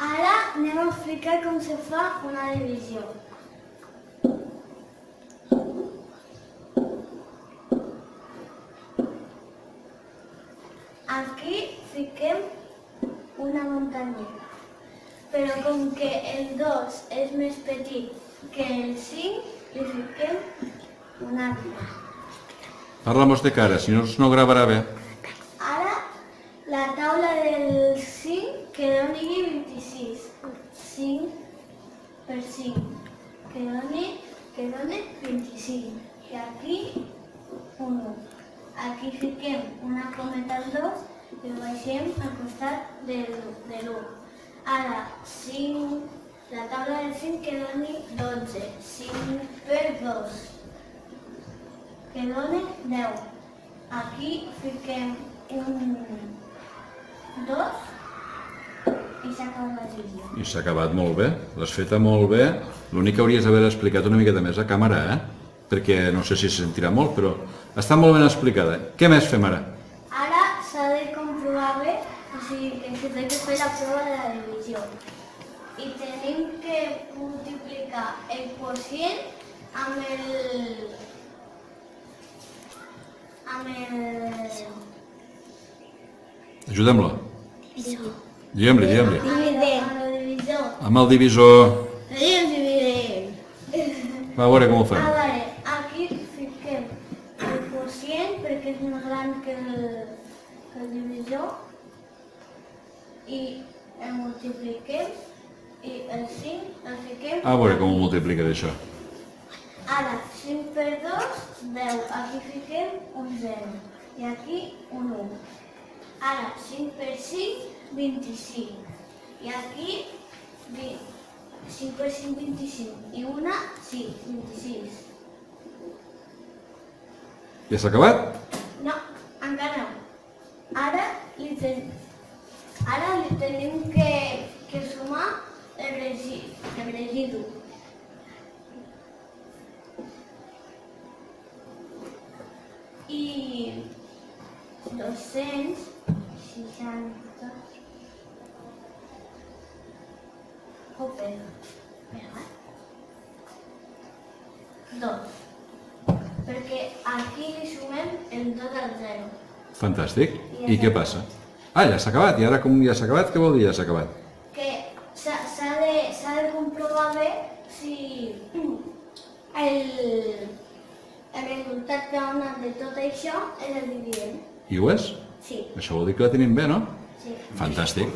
Ara anem a explicar com se fa una divisió. Aquí fiquem una muntanyeta, però com que el 2 és més petit que el 5, li fiquem una vila. Hablamos de cara, si no, no gravarà bé. Ara, la taula del 5 que doni 26. 5 per 5, que doni 25. I aquí, un 1. Aquí fiquem una cometa al 2 i ho baixem al costat de l'1. Ara, 5, la taula del 5 que doni 12. 5 per 2, que doni 10. Aquí fiquem un 2 i s'acaba la divisió. I s'ha acabat molt bé, l'has feta molt bé. L'únic que hauries d'haver explicat una miqueta més a càmera, perquè no sé si se sentirà molt, però està molt ben explicada. Què més fem ara? Ara s'ha de comprovar bé, o sigui que s'ha de fer la prova de la divisió. I tenim que multiplicar el quocient amb el... Ajudem-la. Diguem-li. Amb el divisor. Amb el divisor. Dividim. Va, a veure com ho A fem. veure, aquí fiquem el quocient perquè és més gran que el divisor i el multipliquem i el 5 el fiquem... A veure com ho multipliques, això. Ara, 5 per 2, 10. Aquí fiquem un 0 i aquí un 1. Ara, 5 per 5, 25. I aquí 5 per 5, 25. I una, sí, 26. Ja s'ha acabat? No, encara no. Ara li tenim que sumar el residu. I 260 2, perquè aquí li sumem el 2 al 0. Fantàstic. I què passa? Ah, ja s'ha acabat. I ara com ja s'ha acabat, què vol dir ja s'ha acabat? Que s'ha de comprovar bé si el resultat que ha donat de tot això és el dividend. I ho és? Sí, Això vol dir que la tenim bé, no? sí. Fantàstic.